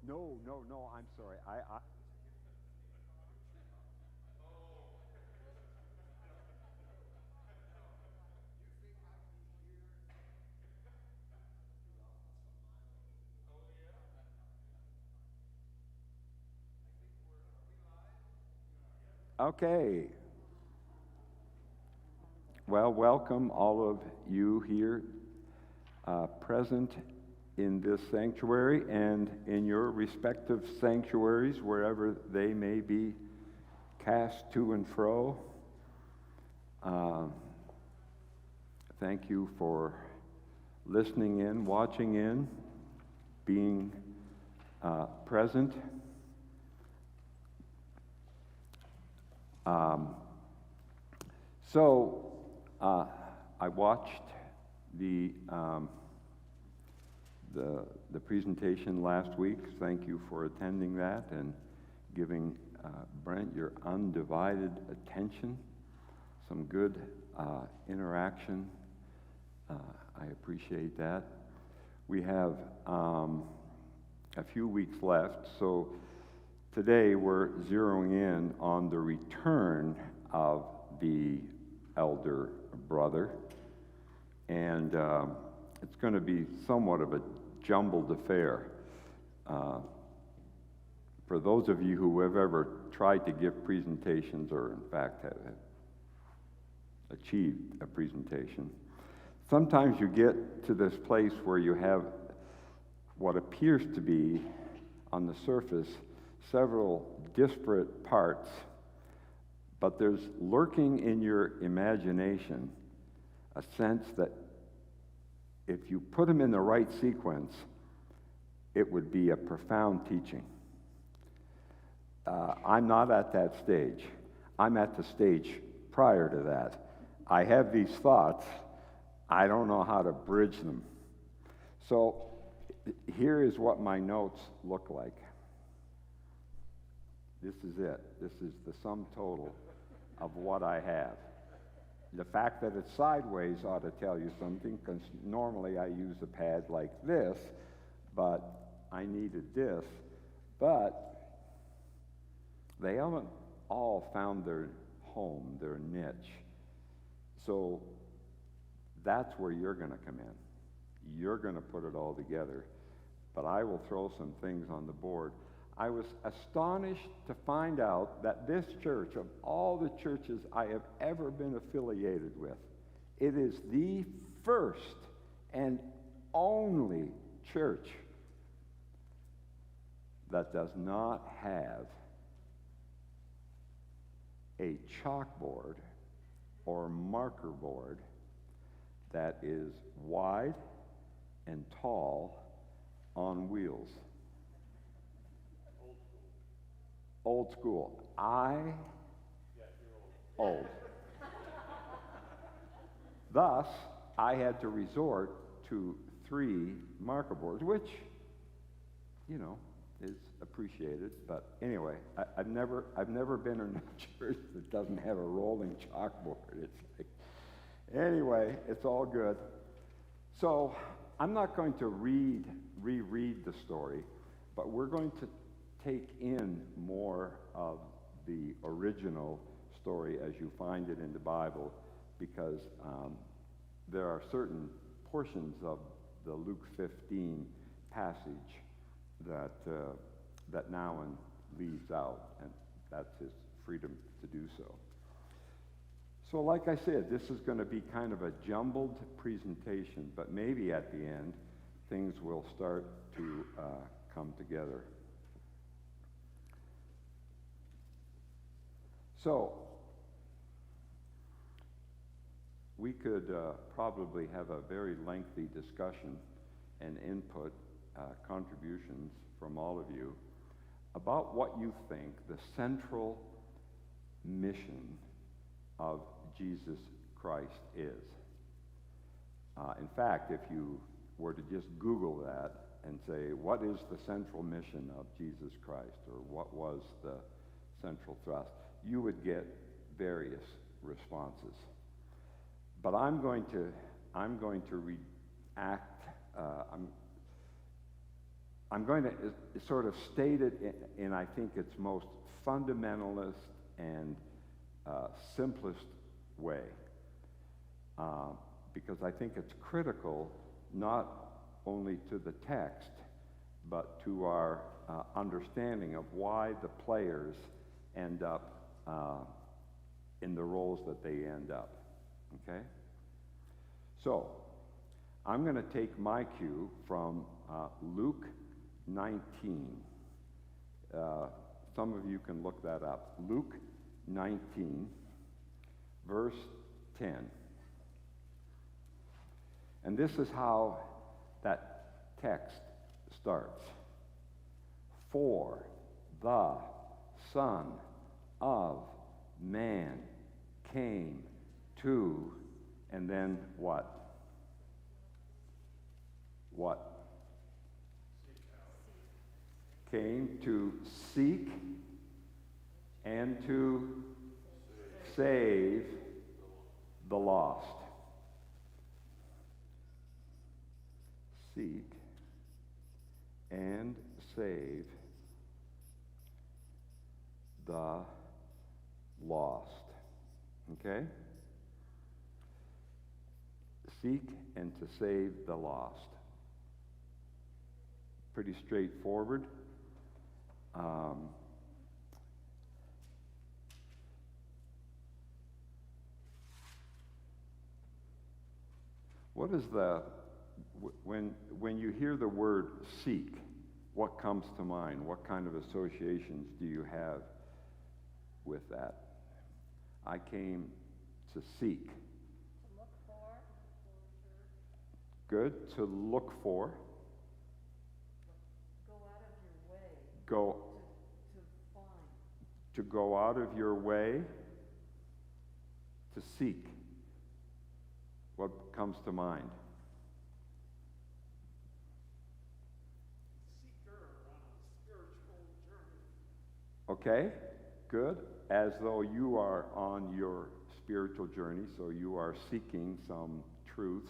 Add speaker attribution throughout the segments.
Speaker 1: No, no, no, I'm sorry. Okay. Well, welcome all of you here present in this sanctuary and in your respective sanctuaries, wherever they may be cast to and fro. Uh, Thank you for listening in, watching in, being present. Um, so I watched the, um, the presentation last week. Thank you for attending that and giving Brent your undivided attention. Some good interaction. I appreciate that. We have a few weeks left, so today we're zeroing in on the return of the elder brother, and it's going to be somewhat of a jumbled affair. For those of you who have ever tried to give presentations, or in fact have achieved a presentation, sometimes you get to this place where you have what appears to be, on the surface, several disparate parts, but there's lurking in your imagination a sense that if you put them in the right sequence, it would be a profound teaching. I'm not at that stage. I'm at the stage prior to that. I have these thoughts. I don't know how to bridge them. So here is what my notes look like. This is it. This is the sum total of what I have. The fact that it's sideways ought to tell you something, because normally I use a pad like this, but I needed this. But they haven't all found their home, their niche. So that's where you're going to come in. You're going to put it all together. But I will throw some things on the board. I was astonished to find out that this church, of all the churches I have ever been affiliated with, it is the first and only church that does not have a chalkboard or marker board that is wide and tall on wheels. Old school. Old. Thus, I had to resort to 3 marker boards, which, is appreciated. But anyway, I've never been in a church that doesn't have a rolling chalkboard. It's like, anyway, it's all good. So I'm not going to reread the story, but we're going to take in more of the original story as you find it in the Bible, because there are certain portions of the Luke 15 passage that Nouwen leaves out, and that's his freedom to do so. So like I said, this is going to be kind of a jumbled presentation, but maybe at the end things will start to come together. So we could probably have a very lengthy discussion and input contributions from all of you about what you think the central mission of Jesus Christ is. In fact, if you were to just Google that and say, what is the central mission of Jesus Christ, or what was the central thrust, you would get various responses. But I'm going to react. I'm going to sort of state it in I think its most fundamentalist and simplest way, because I think it's critical not only to the text, but to our understanding of why the players end up in the roles that they end up. Okay? So, I'm going to take my cue from Luke 19. Some of you can look that up. Luke 19, verse 10. And this is how that text starts. For the Son of Man came to, and then what? What? Came to seek and to save the lost. Seek and save the lost. Okay? Seek and to save the lost. Pretty straightforward. What is when you hear the word seek, what comes to mind? What kind of associations do you have with that? I came to seek.
Speaker 2: To look for.
Speaker 1: Good. To look for.
Speaker 2: Go out of your way.
Speaker 1: Go.
Speaker 2: To find.
Speaker 1: To go out of your way. To seek. What comes to mind?
Speaker 3: Seeker on a spiritual journey.
Speaker 1: Okay, good. As though you are on your spiritual journey, so you are seeking some truth,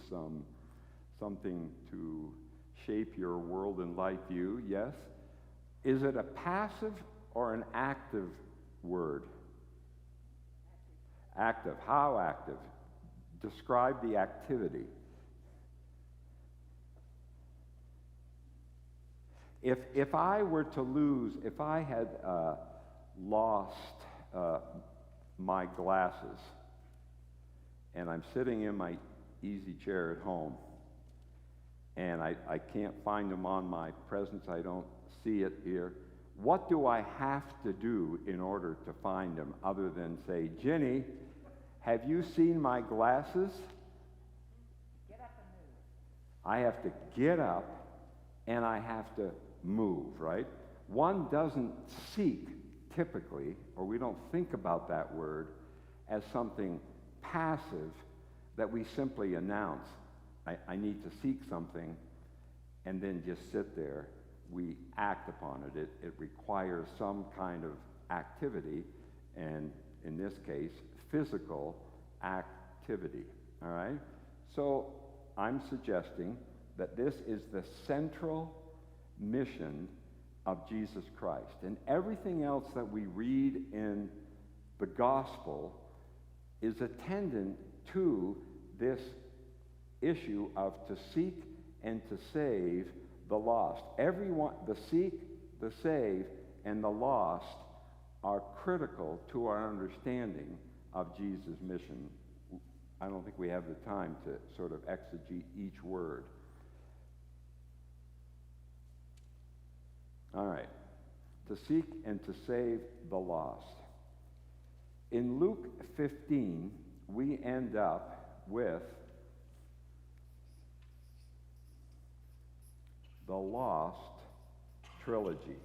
Speaker 1: something to shape your world and life view, yes? Is it a passive or an active word? Active. How active? Describe the activity. If I were to lose, if I had lost my glasses, and I'm sitting in my easy chair at home, and I can't find them on my presence, I don't see it here, what do I have to do in order to find them other than say, Ginny, have you seen my glasses?
Speaker 2: Get up and move.
Speaker 1: I have to get up and I have to move, right? One doesn't seek typically, or we don't think about that word as something passive that we simply announce. I need to seek something and then just sit there. We act upon it. It requires some kind of activity, and in this case, physical activity, all right? So I'm suggesting that this is the central mission of Jesus Christ. And everything else that we read in the gospel is attendant to this issue of to seek and to save the lost. Everyone, the seek, the save, and the lost are critical to our understanding of Jesus' mission. I don't think we have the time to sort of exegete each word. All right. To seek and to save the lost. In Luke 15, we end up with the Lost Trilogy.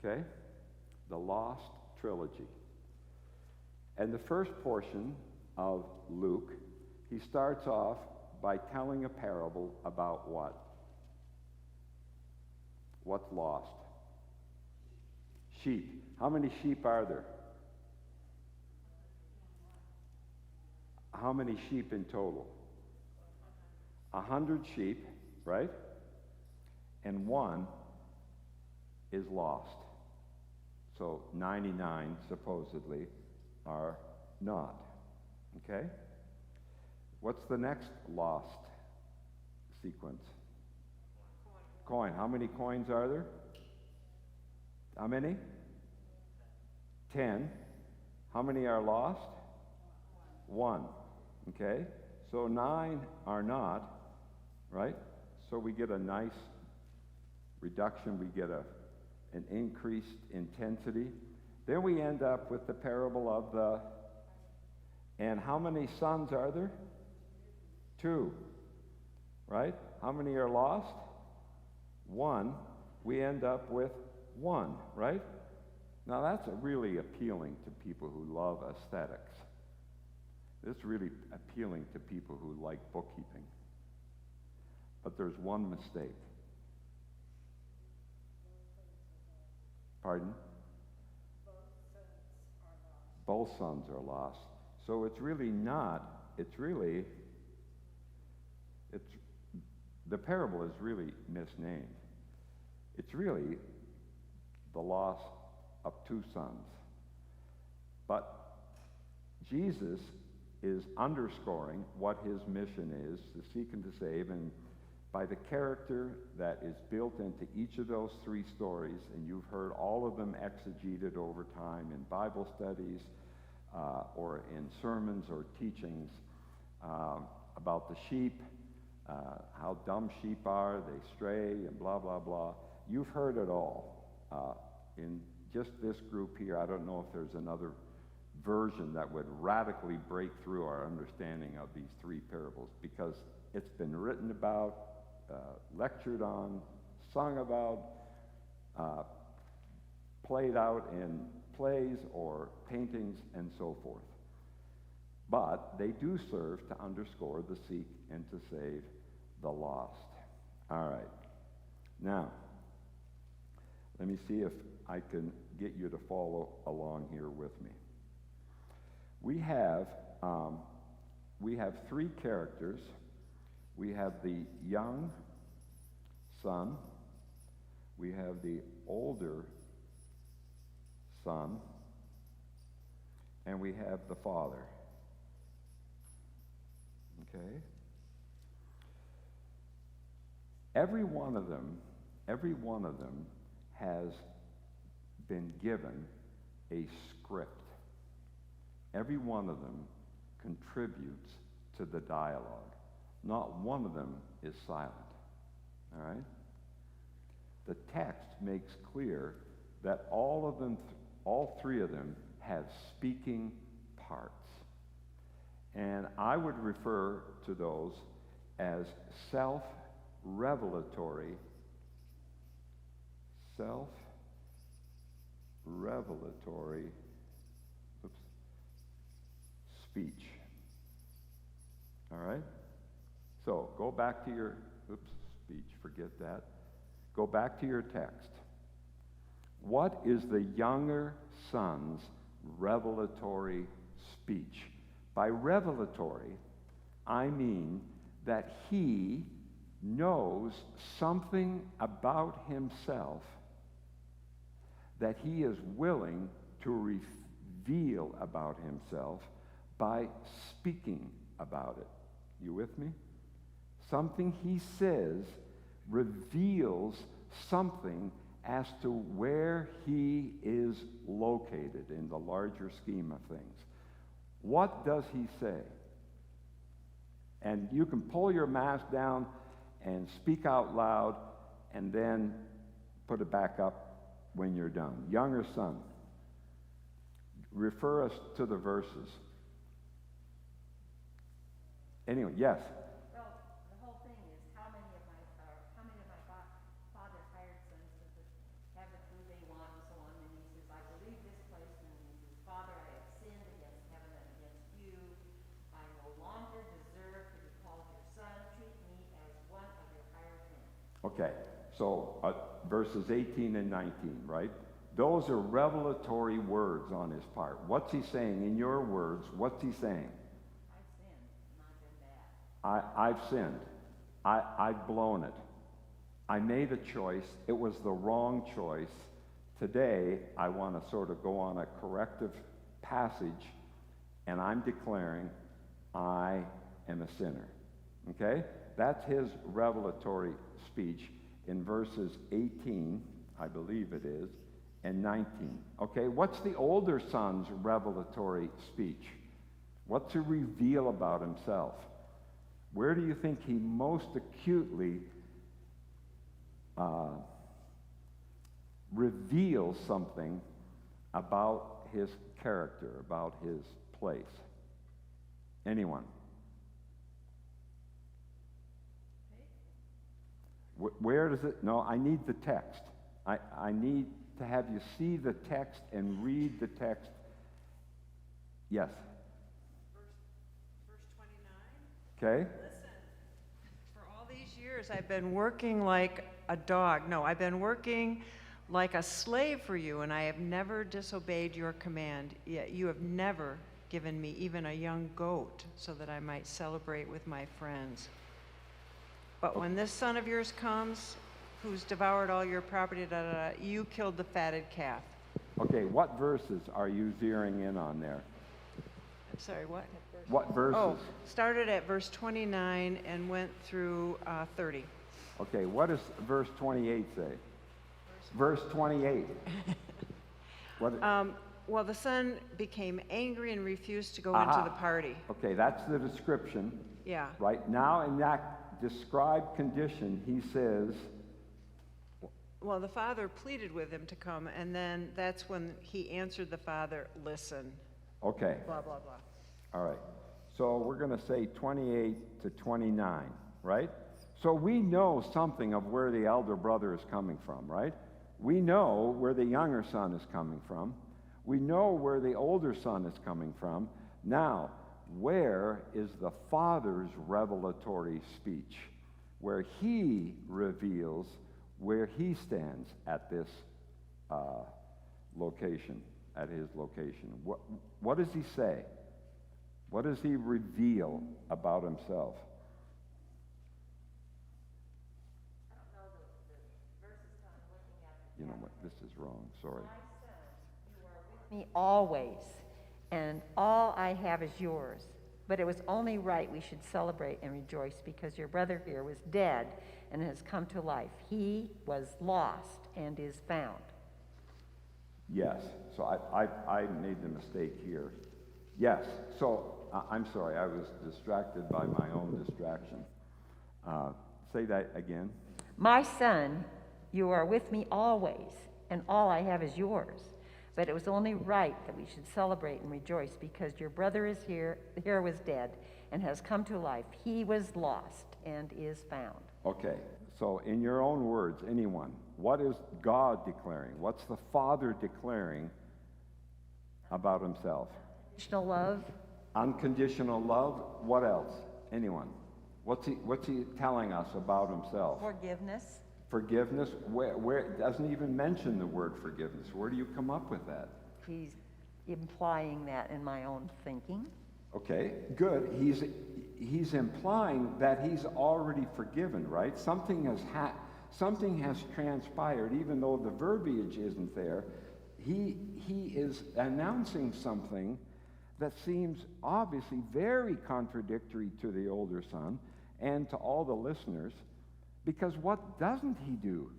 Speaker 1: Okay? The Lost Trilogy. And the first portion of Luke, he starts off by telling a parable about what? What's lost? Sheep. How many sheep are there? How many sheep in total? 100 sheep, right? and one is lost. So 99 supposedly are not. Okay? What's the next lost sequence? Coin. How many coins are there? How many? 10. How many are lost? 1. Okay? So 9 are not, right? So we get a nice reduction. We get an increased intensity. Then we end up with the parable of the... And how many sons are there? 2. Right? How many are lost? 1. We end up with 1, right? Now that's really appealing to people who love aesthetics. It's really appealing to people who like bookkeeping. But there's one mistake. Pardon? Both sons are lost. So it's really not, the parable is really misnamed. It's really the loss of 2 sons. But Jesus is underscoring what his mission is, to seek and to save, and by the character that is built into each of those 3 stories, and you've heard all of them exegeted over time in Bible studies or in sermons or teachings about the sheep, how dumb sheep are, they stray, and blah, blah, blah. You've heard it all. In just this group here, I don't know if there's another version that would radically break through our understanding of these 3 parables, because it's been written about, lectured on, sung about, played out in plays or paintings and so forth. But they do serve to underscore the seek and to save the lost. All right. Now, let me see if I can get you to follow along here with me. We have 3 characters. We have the young son. We have the older son. And we have the father. Okay? Every one of them has been given a script. Every one of them contributes to the dialogue. Not one of them is silent. All right? The text makes clear that all 3 of them have speaking parts. And I would refer to those as self-revelatory speech. All right? So go back to your, speech, forget that. Go back to your text. What is the younger son's revelatory speech? By revelatory, I mean that he knows something about himself that he is willing to reveal about himself by speaking about it. You with me? Something he says reveals something as to where he is located in the larger scheme of things. What does he say? And you can pull your mask down and speak out loud and then put it back up when you're done. Younger son, refer us to the verses. Anyway, yes?
Speaker 2: Well, the whole thing is how many of my father's hired sons to have the food they want and so on. And he says, I believe this place. And he says, Father, I have sinned against heaven and against you. I no longer deserve to be called your son. Treat me as one of your hired men.
Speaker 1: Okay, so verses 18 and 19, right? Those are revelatory words on his part. What's he saying? In your words, what's he saying?
Speaker 2: I've sinned, and I've been bad.
Speaker 1: I've sinned. I've blown it. I made a choice. It was the wrong choice. Today, I want to sort of go on a corrective passage, and I'm declaring I am a sinner. Okay? That's his revelatory speech in verses 18, I believe it is, and 19. Okay? What's the older son's revelatory speech? What to reveal about himself? Where do you think he most acutely reveals something about his character, about his place? Anyone? Where does it? No, I need the text. I need to have you see the text and read the text. Yes.
Speaker 3: Verse 29.
Speaker 1: Okay.
Speaker 3: Listen, for all these years I've been working like a dog. No, I've been working like a slave for you, and I have never disobeyed your command. Yet you have never given me even a young goat so that I might celebrate with my friends. But when this son of yours comes, who's devoured all your property, you killed the fatted calf.
Speaker 1: Okay, what verses are you zeroing in on there?
Speaker 3: I'm sorry, what?
Speaker 1: What verses?
Speaker 3: Oh, started at verse 29 and went through 30.
Speaker 1: Okay, what does verse 28 say? Verse 28. What?
Speaker 3: Well, the son became angry and refused to go into the party.
Speaker 1: Okay, that's the description.
Speaker 3: Yeah.
Speaker 1: Right now, in that described condition, he says,
Speaker 3: Well, the father pleaded with him to come, and then that's when he answered the father, listen,
Speaker 1: okay,
Speaker 3: blah, blah, blah.
Speaker 1: all right. So we're going to say 28 to 29, right? So we know something of where the elder brother is coming from, right? We know where the younger son is coming from. We know where the older son is coming from. Now, where is the father's revelatory speech, where he reveals where he stands at this location, at his location? What does he say? What does he reveal about himself?
Speaker 2: I don't know the verses I'm looking at.
Speaker 1: You know what? This is wrong. Sorry.
Speaker 2: My son, you are with me always, and all I have is yours. But it was only right we should celebrate and rejoice because your brother here was dead and has come to life. He was lost and is found.
Speaker 1: Yes. So I made the mistake here. Yes. So I'm sorry. I was distracted by my own distraction. Say that again.
Speaker 2: My son, you are with me always, and all I have is yours. But it was only right that we should celebrate and rejoice because your brother is here was dead, and has come to life. He was lost and is found.
Speaker 1: Okay. So in your own words, anyone, what is God declaring? What's the Father declaring about himself?
Speaker 2: Unconditional love,
Speaker 1: Unconditional love. What else? Anyone? What's he telling us about himself?
Speaker 2: forgiveness,
Speaker 1: Forgiveness. Where it doesn't even mention the word forgiveness. Where do you come up with that?
Speaker 2: he's implying that in my own thinking.
Speaker 1: Okay, good. He's implying that he's already forgiven, right? Something has transpired, even though the verbiage isn't there. He is announcing something that seems obviously very contradictory to the older son and to all the listeners, because what doesn't he do?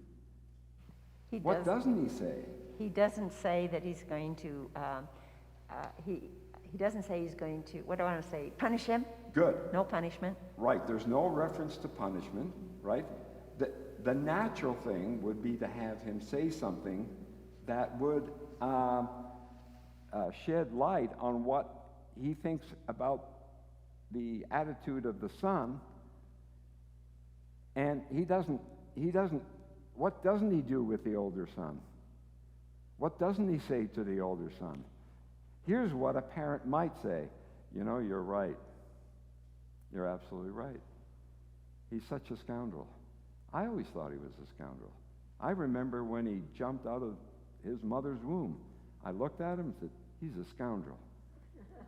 Speaker 1: What doesn't he say?
Speaker 2: He doesn't say that he's going to, he doesn't say he's going to, what do I want to say, punish him?
Speaker 1: Good.
Speaker 2: No punishment.
Speaker 1: Right, there's no reference to punishment, right? The natural thing would be to have him say something that would shed light on what he thinks about the attitude of the son. And what doesn't he do with the older son? What doesn't he say to the older son? Here's what a parent might say. You know, you're right. You're absolutely right. He's such a scoundrel. I always thought he was a scoundrel. I remember when he jumped out of his mother's womb. I looked at him and said, he's a scoundrel.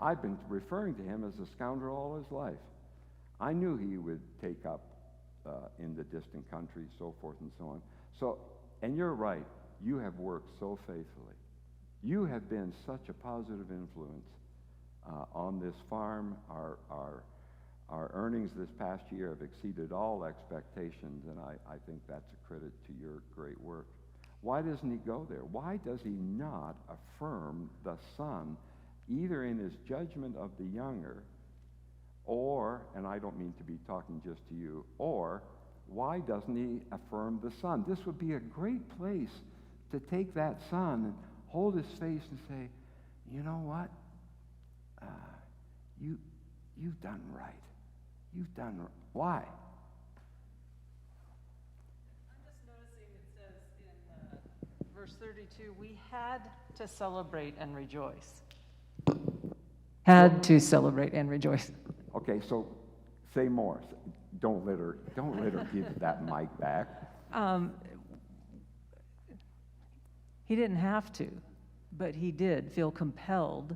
Speaker 1: I've been referring to him as a scoundrel all his life. I knew he would take up in the distant country, so forth and so on. So, and you're right, you have worked so faithfully. You have been such a positive influence on this farm. Our earnings this past year have exceeded all expectations, and I think that's a credit to your great work. Why doesn't he go there? Why does he not affirm the son, either in his judgment of the younger, or, and I don't mean to be talking just to you, or why doesn't he affirm the son? This would be a great place to take that son and hold his face and say, you know what? You've done right. You've done right. Why?
Speaker 4: I'm just noticing it says in verse 32, we had to celebrate and rejoice. Had to celebrate and rejoice.
Speaker 1: Okay, so say more. Don't let her give that mic back.
Speaker 4: He didn't have to, but he did feel compelled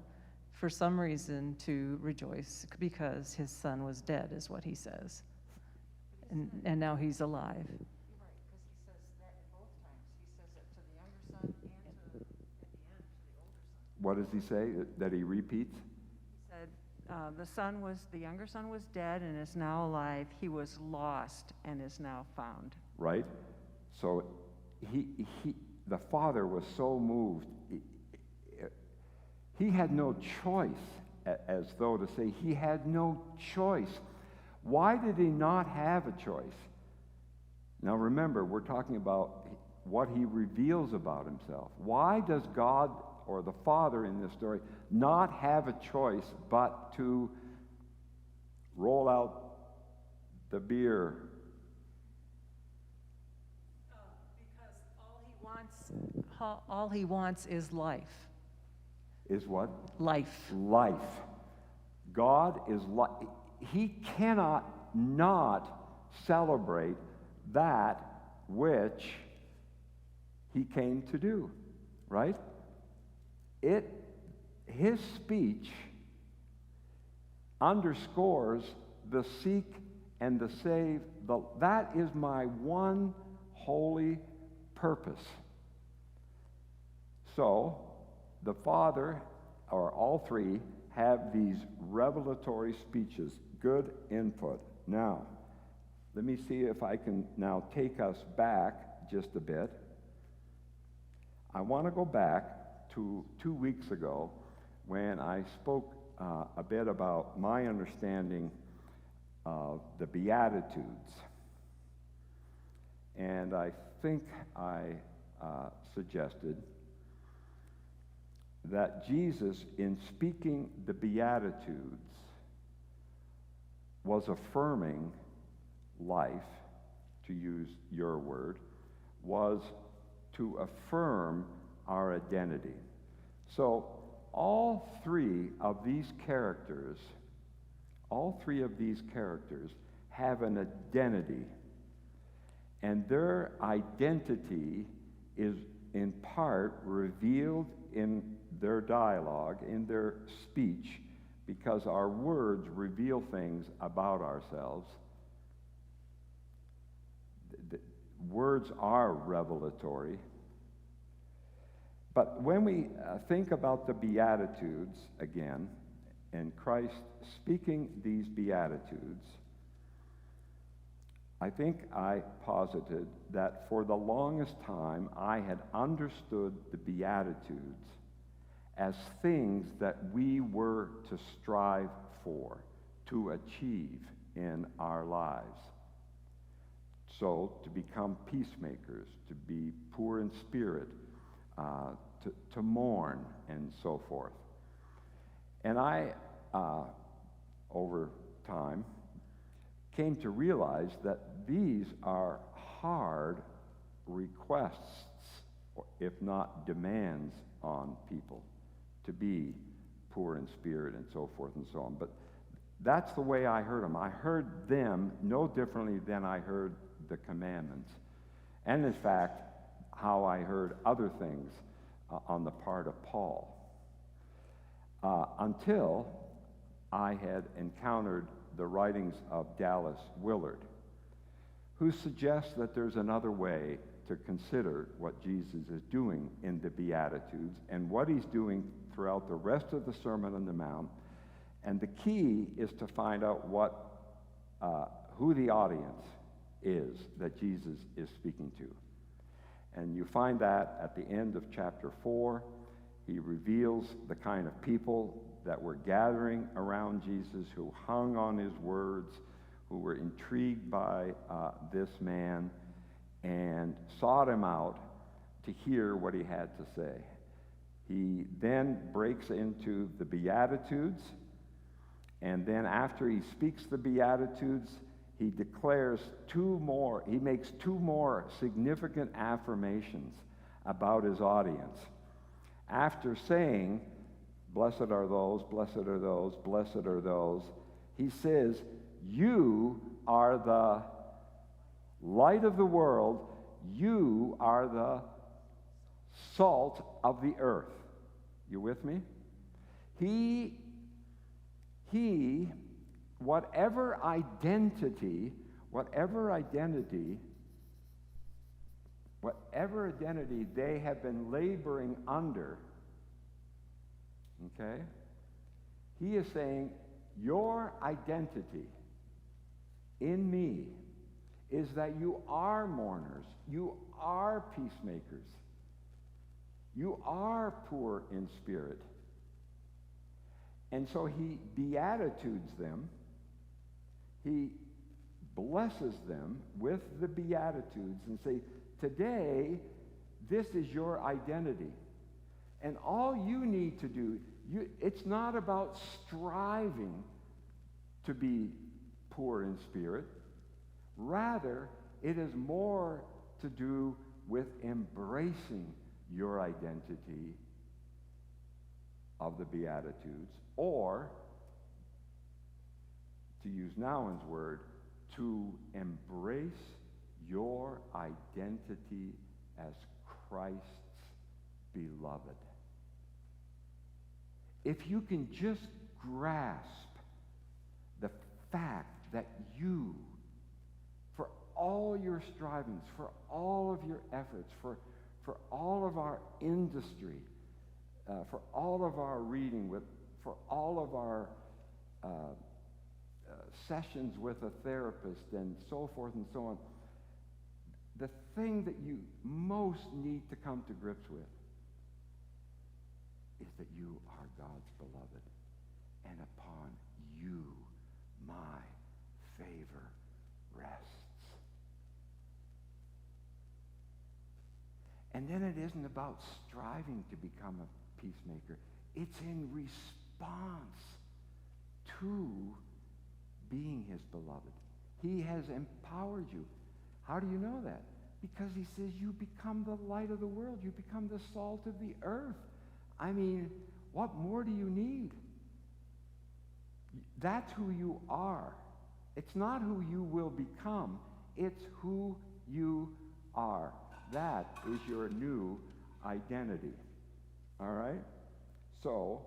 Speaker 4: for some reason to rejoice because his son was dead, is what he says. And now he's alive.
Speaker 3: Right, because he says that both times. He says it to the younger son and at the end, to the older son.
Speaker 1: What does he say that he repeats?
Speaker 3: He said, the younger son was dead and is now alive. He was lost and is now found.
Speaker 1: Right? So the father was so moved. He had no choice, as though to say he had no choice. Why did he not have a choice? Now remember, we're talking about what he reveals about himself. Why does God, or the Father in this story, not have a choice but to roll out the beer?
Speaker 4: Because all he wants is life.
Speaker 1: Is what?
Speaker 4: Life.
Speaker 1: Life. God is life. He cannot not celebrate that which he came to do, right? His speech underscores the seek and the save. That is my one holy purpose. So, the Father, or all three, have these revelatory speeches. Good input. Now, let me see if I can now take us back just a bit. I want to go back to 2 weeks ago when I spoke a bit about my understanding of the Beatitudes. And I think I suggested that Jesus, in speaking the Beatitudes, was affirming life, to use your word, was to affirm our identity. So all three of these characters have an identity, and their identity is in part revealed in their dialogue, in their speech, because our words reveal things about ourselves. The words are revelatory. But when we think about the Beatitudes again, and Christ speaking these Beatitudes, I think I posited that for the longest time I had understood the Beatitudes as things that we were to strive for, to achieve in our lives. So, to become peacemakers, to be poor in spirit, to mourn, and so forth. And I, over time, came to realize that these are hard requests, if not demands, on people to be poor in spirit and so forth and so on. But that's the way I heard them. I heard them no differently than I heard the commandments. And in fact, how I heard other things on the part of Paul. Until I had encountered the writings of Dallas Willard, who suggests that there's another way to consider what Jesus is doing in the Beatitudes and what he's doing throughout the rest of the Sermon on the Mount. And the key is to find out who the audience is that Jesus is speaking to. And you find that at the end of chapter 4. He reveals the kind of people that were gathering around Jesus, who hung on his words, who were intrigued by this man and sought him out to hear what he had to say. He then breaks into the Beatitudes, and then after he speaks the Beatitudes, he declares he makes two more significant affirmations about his audience. After saying, blessed are those, blessed are those, blessed are those, he says, you are the light of the world, you are the salt of the earth. You with me? Whatever identity they have been laboring under, okay? He is saying, your identity in me is that you are mourners, you are peacemakers, you are poor in spirit. And so he beatitudes them, he blesses them with the Beatitudes and say, today, this is your identity. And all you need to do, it's not about striving to be poor in spirit. Rather, it is more to do with embracing your identity of the Beatitudes, or, to use Nouwen's word, to embrace your identity as Christ's beloved. If you can just grasp the fact that you, for all your strivings, for all of your efforts, for all of our industry, for all of our reading, for all of our sessions with a therapist and so forth and so on, the thing that you most need to come to grips with is that you are God's beloved, and upon you my favor rests. And then it isn't about striving to become a peacemaker. It's in response to being his beloved. He has empowered you. How do you know that? Because he says you become the light of the world. You become the salt of the earth. I mean, what more do you need? That's who you are. It's not who you will become. It's who you are. That is your new identity. All right? So,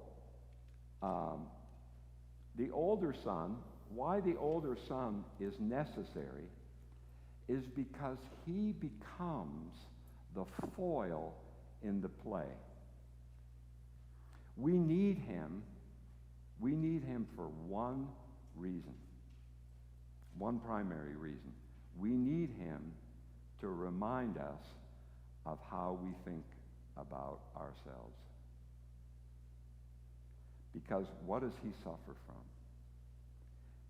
Speaker 1: the older son, why the older son is necessary is because he becomes the foil in the play. We need him for one reason, one primary reason. We need him to remind us of how we think about ourselves. Because what does he suffer from?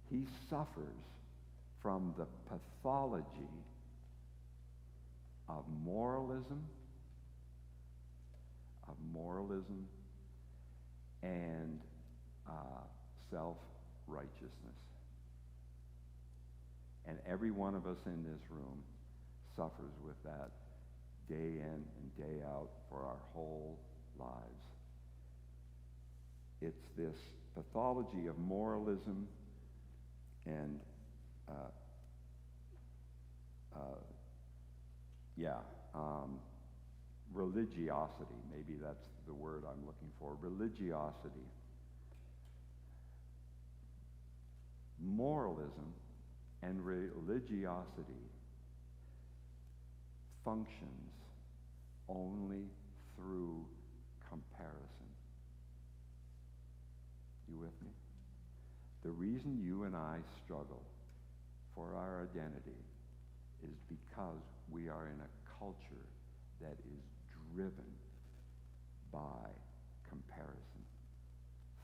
Speaker 1: He suffers from the pathology of moralism and self-righteousness. And every one of us in this room suffers with that day in and day out for our whole lives. It's this pathology of moralism and religiosity. Maybe that's the word I'm looking for. Religiosity. Moralism and religiosity functions only through comparison. You with me? The reason you and I struggle for our identity is because we are in a culture that is driven by comparison.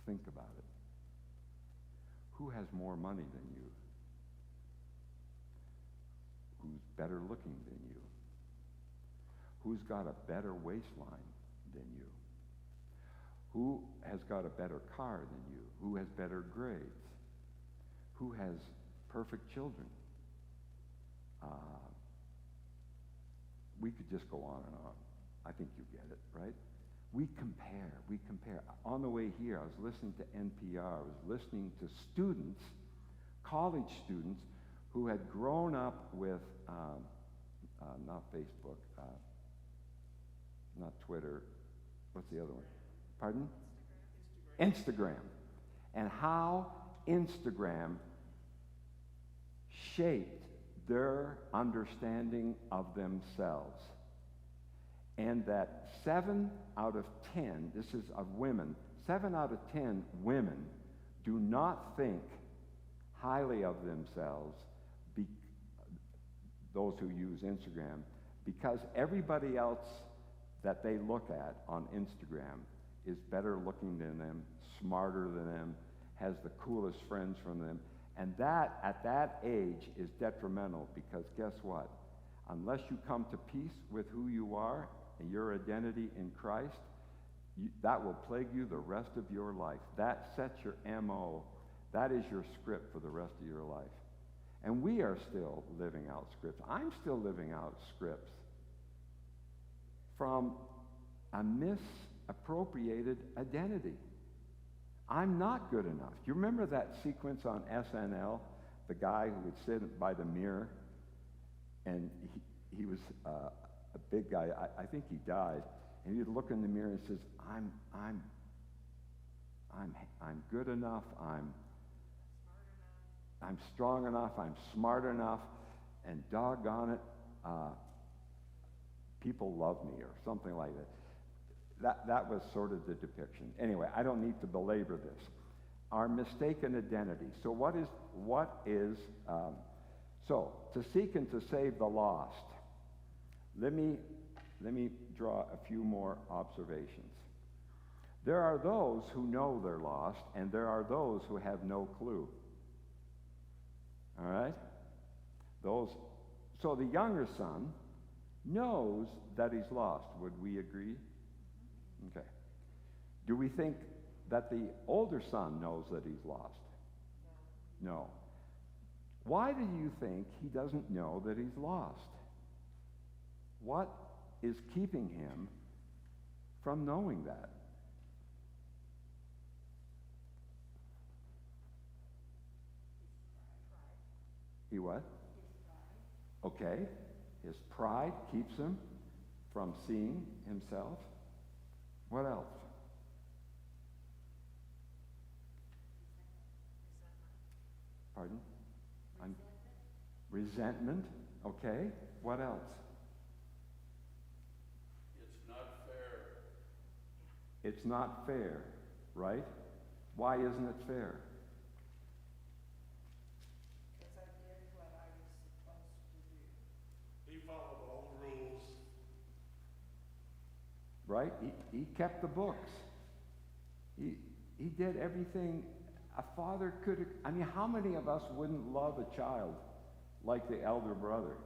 Speaker 1: Think about it. Who has more money than you? Who's better looking than you? Who's got a better waistline than you? Who has got a better car than you? Who has better grades? Who has perfect children? We could just go on and on. I think you get it, right? We compare. On the way here, I was listening to NPR. I was listening to students, college students, who had grown up with, not Facebook, not Twitter, what's the other one? Pardon? Instagram. And how Instagram shaped their understanding of themselves. And that 7 out of 10, this is of women, 7 out of 10 women do not think highly of themselves, those who use Instagram, because everybody else that they look at on Instagram is better looking than them, smarter than them, has the coolest friends from them. And that, at that age, is detrimental, because guess what? Unless you come to peace with who you are and your identity in Christ, that will plague you the rest of your life. That sets your MO. That is your script for the rest of your life. And we are still living out scripts. I'm still living out scripts from a misappropriated identity. I'm not good enough. Do you remember that sequence on SNL? The guy who would sit by the mirror, and he was a big guy. I think he died. And he'd look in the mirror and says, I'm good enough. I'm strong enough. I'm smart enough. And doggone it, people love me, or something like that. That was sort of the depiction. Anyway, I don't need to belabor this. Our mistaken identity. So so to seek and to save the lost. Let me draw a few more observations. There are those who know they're lost, and there are those who have no clue. All right? So the younger son knows that he's lost. Would we agree? Okay. Do we think that the older son knows that he's lost? No. Why do you think he doesn't know that he's lost? What is keeping him from knowing that? He what? Okay. His pride keeps him from seeing himself. What else? Pardon? Resentment. Okay. What else?
Speaker 5: It's not fair.
Speaker 1: It's not fair, right? Why isn't it fair?
Speaker 6: Because I did what I was supposed to do.
Speaker 5: He followed all the rules.
Speaker 1: Right? He kept the books. He did everything a father could. I mean, how many of us wouldn't love a child like the elder brother?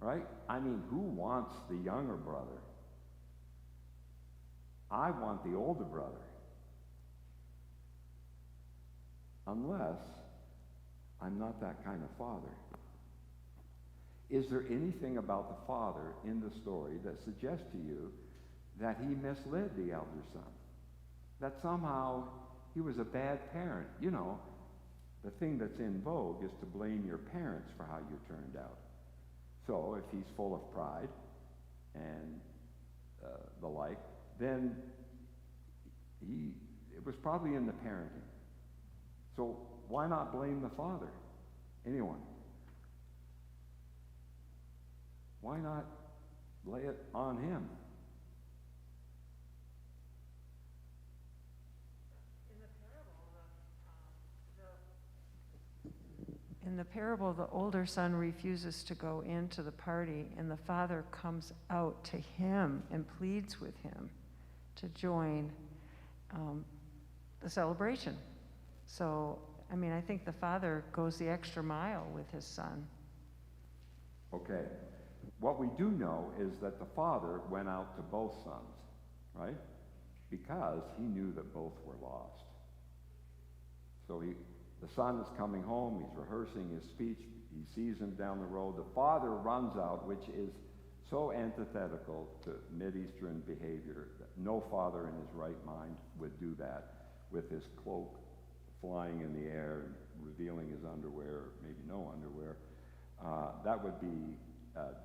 Speaker 1: Right? I mean, who wants the younger brother? I want the older brother. Unless I'm not that kind of father. Is there anything about the father in the story that suggests to you that he misled the elder son? That somehow he was a bad parent? You know, the thing that's in vogue is to blame your parents for how you turned out. So if he's full of pride and the like, then it was probably in the parenting. So why not blame the father? Anyone? Why not lay it on him?
Speaker 3: In the parable, the older son refuses to go into the party, and the father comes out to him and pleads with him to join the celebration. So, I mean, I think the father goes the extra mile with his son.
Speaker 1: Okay. What we do know is that the father went out to both sons, right? Because he knew that both were lost. So the son is coming home, he's rehearsing his speech, he sees him down the road. The father runs out, which is so antithetical to Mideastern behavior that no father in his right mind would do that, with his cloak flying in the air and revealing his underwear, maybe no underwear. That would be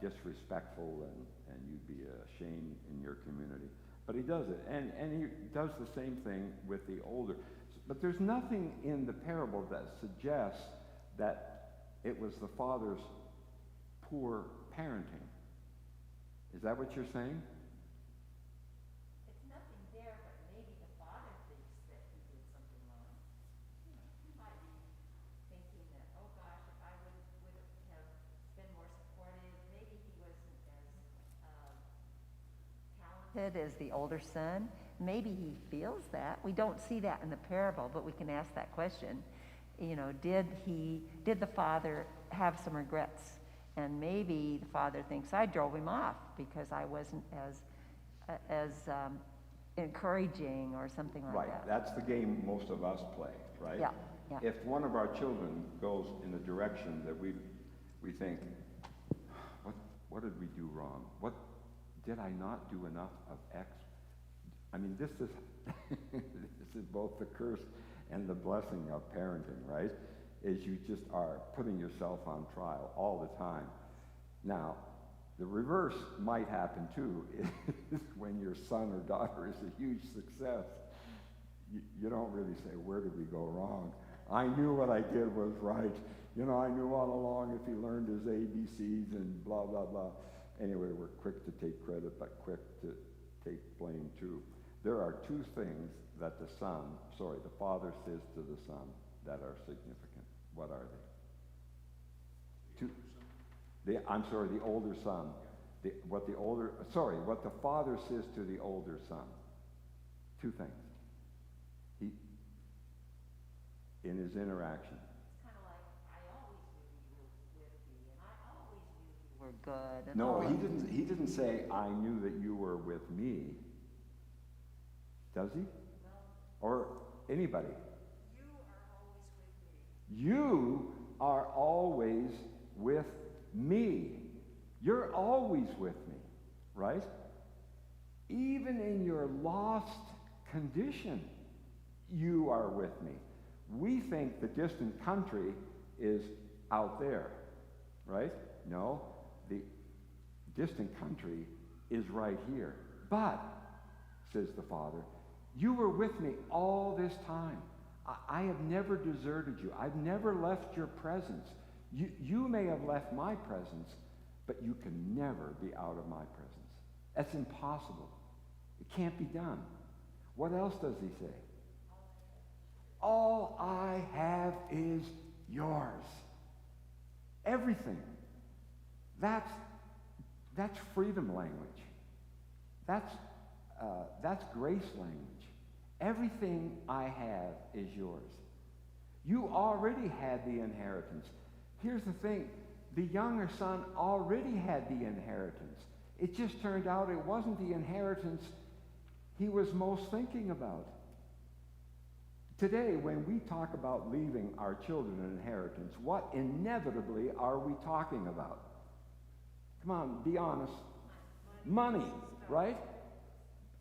Speaker 1: disrespectful, and you'd be ashamed in your community. But he does it, and he does the same thing with the older. But there's nothing in the parable that suggests that it was the father's poor parenting. Is that what you're saying?
Speaker 2: It's nothing there, but maybe the father thinks that he did something wrong. You know, he might be thinking that, oh gosh, if I would have been more supportive, maybe he wasn't as talented as the older son. Maybe he feels that. We don't see that in the parable, but we can ask that question. You know, did the father have some regrets? And maybe the father thinks, I drove him off because I wasn't as encouraging or something like
Speaker 1: Right.
Speaker 2: that.
Speaker 1: That's the game most of us play, right?
Speaker 2: Yeah, yeah.
Speaker 1: If one of our children goes in a direction that we think, what did we do wrong? What did I not do enough of X? I mean, this is this is both the curse and the blessing of parenting, right? Is you just are putting yourself on trial all the time. Now, the reverse might happen too, is when your son or daughter is a huge success. You don't really say, where did we go wrong? I knew what I did was right. You know, I knew all along if he learned his ABCs and blah, blah, blah. Anyway, we're quick to take credit, but quick to take blame too. There are two things that the father says to the son that are significant. What are they? The older son. What the father says to the older son. Two things. In his interaction.
Speaker 2: It's kind of like, I always knew you were with me, and I always knew you were good. And
Speaker 1: No,
Speaker 2: all of-
Speaker 1: he didn't say, I knew that you were with me. Does he?
Speaker 2: No.
Speaker 1: Or anybody?
Speaker 6: You are always with me.
Speaker 1: You are always with me. You're always with me, right? Even in your lost condition, you are with me. We think the distant country is out there, right? No, the distant country is right here. But, says the Father, you were with me all this time. I have never deserted you. I've never left your presence. You may have left my presence, but you can never be out of my presence. That's impossible. It can't be done. What else does he say? All I have is yours. Everything. That's freedom language. That's grace language. Everything I have is yours. You already had the inheritance. Here's the thing. The younger son already had the inheritance. It just turned out it wasn't the inheritance he was most thinking about. Today, when we talk about leaving our children an inheritance, what inevitably are we talking about? Come on, be honest. Money, right?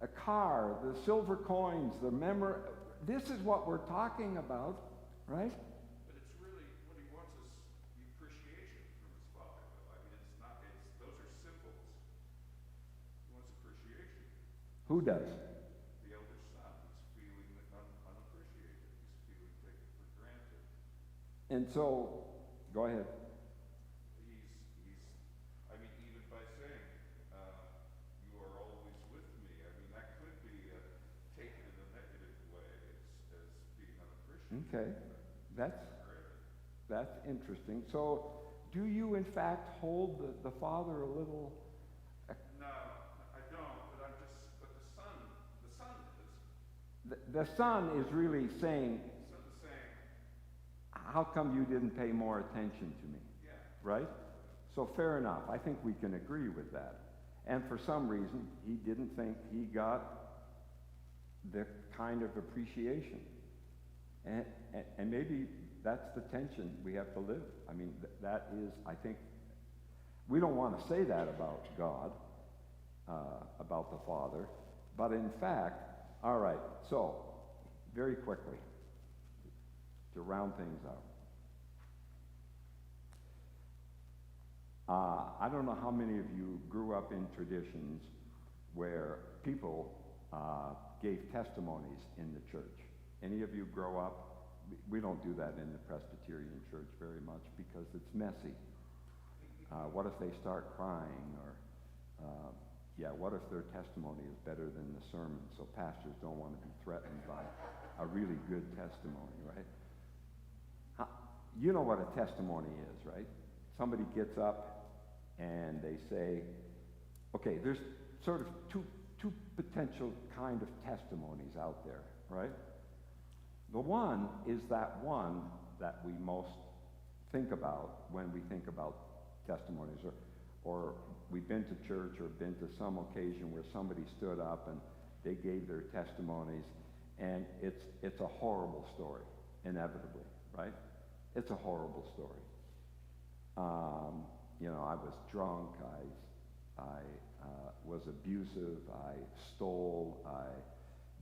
Speaker 1: A car, the silver coins, the memory. This is what we're talking about, right?
Speaker 5: But it's really, what he wants is the appreciation from his father, though. I mean, those are symbols. He wants appreciation.
Speaker 1: Who does?
Speaker 5: The elder son, he's feeling unappreciated. He's feeling taken for granted.
Speaker 1: And so, go ahead.
Speaker 5: I mean, even by
Speaker 1: Okay, that's interesting. So, do you in fact hold the Father a little?
Speaker 5: No, I don't, but but the Son is.
Speaker 1: The Son is really saying,
Speaker 5: The saying,
Speaker 1: how come you didn't pay more attention to me?
Speaker 5: yeah.
Speaker 1: Right? So fair enough. I think we can agree with that. And for some reason, he didn't think he got the kind of appreciation. And maybe that's the tension we have to live. I mean, that is, I think, we don't want to say that about God, about the Father, but in fact, all right, so, very quickly, to round things out. I don't know how many of you grew up in traditions where people gave testimonies in the church. Any of you grow up? We don't do that in the Presbyterian church very much because it's messy. What if they start crying? Or, what if their testimony is better than the sermon? So pastors don't want to be threatened by a really good testimony, right? You know what a testimony is, right? Somebody gets up and they say, okay, there's sort of two potential kind of testimonies out there, right? The one is that one that we most think about when we think about testimonies, or we've been to church or been to some occasion where somebody stood up and they gave their testimonies, and it's a horrible story, inevitably, right? It's a horrible story. I was drunk, I was abusive, I stole, I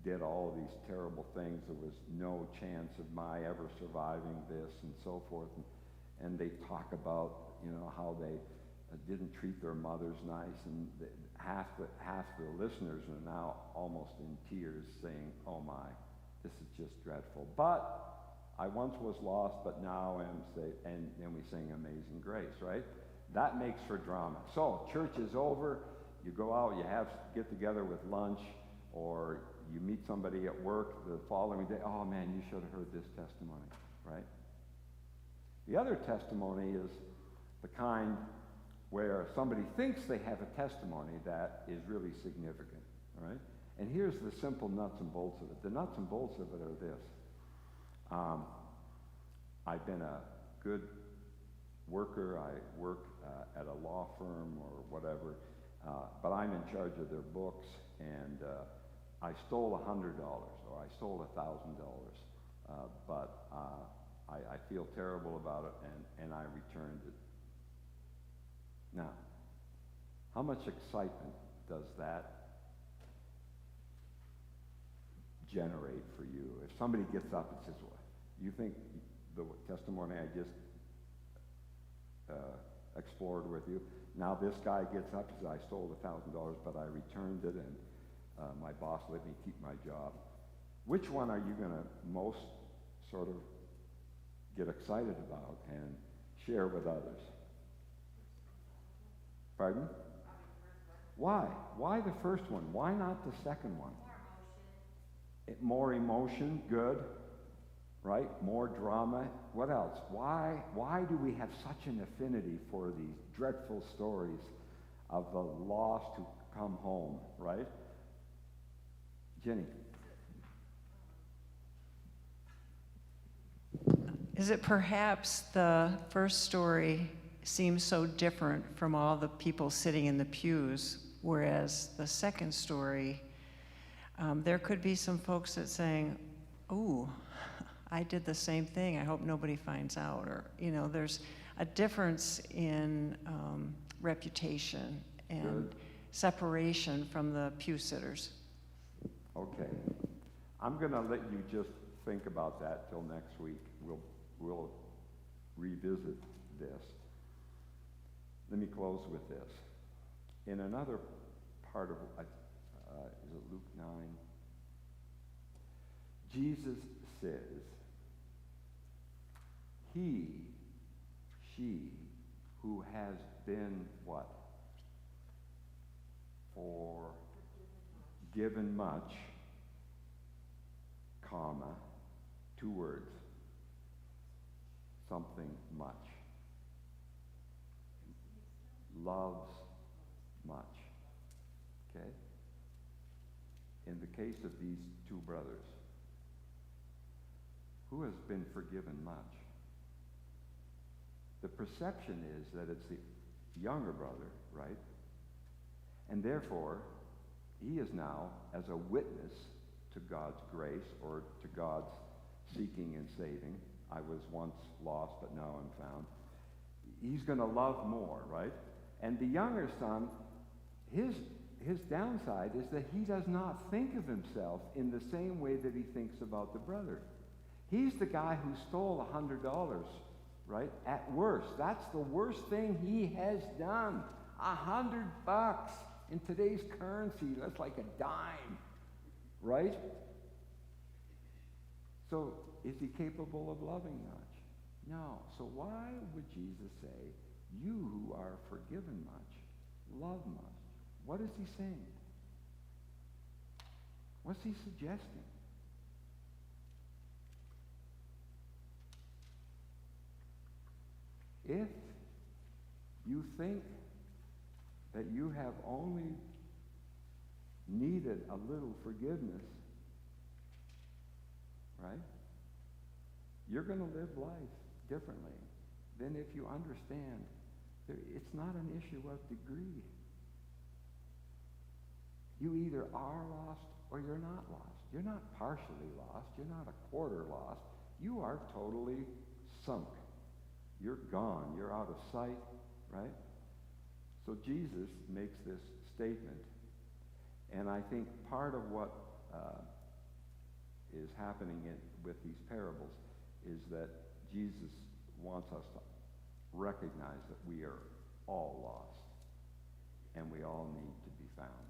Speaker 1: did all of these terrible things. There was no chance of my ever surviving this and so forth. And they talk about, how they didn't treat their mothers nice, and half the listeners are now almost in tears saying, oh my, this is just dreadful. But I once was lost, but now am saved. And then we sing Amazing Grace, right? That makes for drama. So church is over. You go out, you get together with lunch, or you meet somebody at work the following day. Oh man, you should have heard this testimony, right? The other testimony is the kind where somebody thinks they have a testimony that is really significant, right? And here's the simple nuts and bolts of it. The nuts and bolts of it are this. I've been a good worker. I work at a law firm or whatever, but I'm in charge of their books, and I stole $100 or I stole $1,000, but I feel terrible about it, and I returned it. Now, how much excitement does that generate for you? If somebody gets up and says, well, you think the testimony I just explored with you, now this guy gets up and says, I stole $1,000, but I returned it, and my boss let me keep my job. Which one are you going to most sort of get excited about and share with others? Pardon? Why? Why the first one? Why not the second one? More emotion, good, right? More drama. What else? Why do we have such an affinity for these dreadful stories of the lost who come home, right? Jenny.
Speaker 3: Is it perhaps the first story seems so different from all the people sitting in the pews, whereas the second story, there could be some folks that saying, ooh, I did the same thing, I hope nobody finds out, or, there's a difference in reputation and
Speaker 1: Good.
Speaker 3: separation from the pew sitters.
Speaker 1: Okay. I'm going to let you just think about that till next week. We'll revisit this. Let me close with this. In another part of, is it Luke 9? Jesus says, she who has been what? Forgiven much, comma, 2 words, something much. Loves much. Okay? In the case of these two brothers, who has been forgiven much? The perception is that it's the younger brother, right? And therefore, he is now, as a witness to God's grace or to God's seeking and saving, I was once lost, but now I'm found. He's going to love more, right? And the younger son, his downside is that he does not think of himself in the same way that he thinks about the brother. He's the guy who stole $100, right? At worst. That's the worst thing he has done. $100 in today's currency, that's like a dime, right? So is he capable of loving much? No. So why would Jesus say, you who are forgiven much, love much? What is he saying? What's he suggesting? If you think that you have only needed a little forgiveness, right? You're going to live life differently than if you understand that it's not an issue of degree. You either are lost or you're not lost. You're not partially lost. You're not a quarter lost. You are totally sunk. You're gone. You're out of sight, right? So Jesus makes this statement. And I think part of what is happening with these parables is that Jesus wants us to recognize that we are all lost and we all need to be found.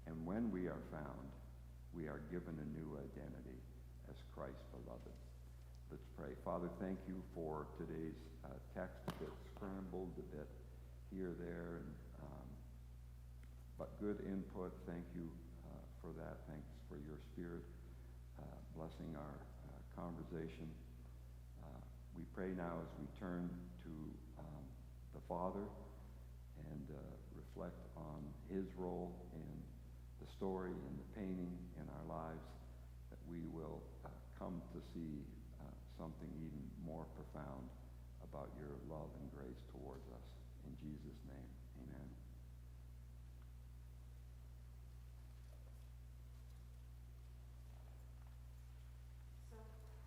Speaker 1: And when we are found, we are given a new identity as Christ's beloved. Let's pray. Father, thank you for today's text, a bit scrambled, a bit here, there, but good input. Thank you for that. Thanks for your Spirit blessing our conversation. We pray now as we turn to the Father and reflect on his role in the story and the painting in our lives, that we will come to see something even more profound about your love and grace towards us. In Jesus' name, amen.
Speaker 2: So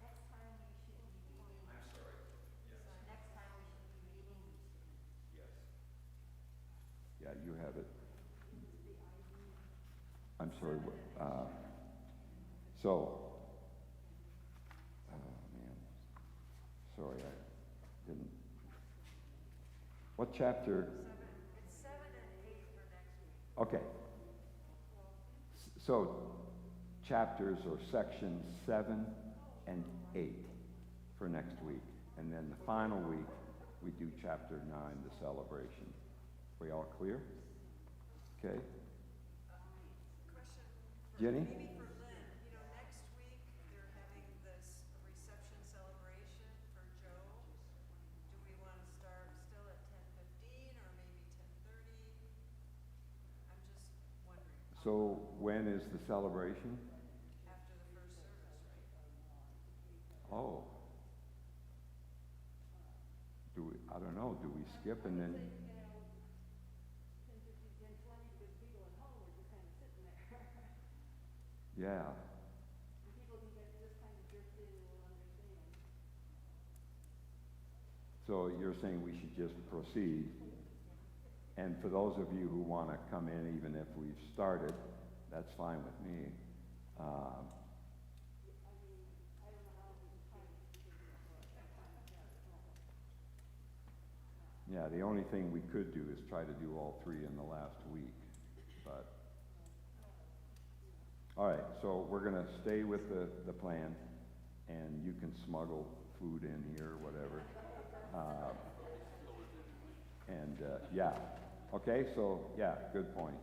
Speaker 2: next time we should be reading.
Speaker 5: I'm sorry. Yes.
Speaker 2: So next time we should be reading these.
Speaker 5: Yes.
Speaker 1: Yeah, you have it. I'm sorry. So, man, sorry, I didn't. What chapter?
Speaker 2: It's 7 and 8 for next week.
Speaker 1: Okay. So, chapters or sections 7 and 8 for next week. And then the final week, we do chapter 9, the celebration. We all clear? Okay.
Speaker 6: Question for,
Speaker 1: Jenny?
Speaker 6: maybe for Lynn, you know, next week they're having this reception celebration for Joe. Do we want to start still at 10:15 or maybe 10:30? I'm just wondering.
Speaker 1: So, when is the celebration?
Speaker 6: After the first service, right?
Speaker 1: Oh. I don't know, do we skip and then? Yeah. So you're saying we should just proceed. And for those of you who want to come in, even if we've started, that's fine with me. Yeah, the only thing we could do is try to do all three in the last week. But all right, so we're going to stay with the plan, and you can smuggle food in here or whatever. Yeah. Okay, so, yeah, good point.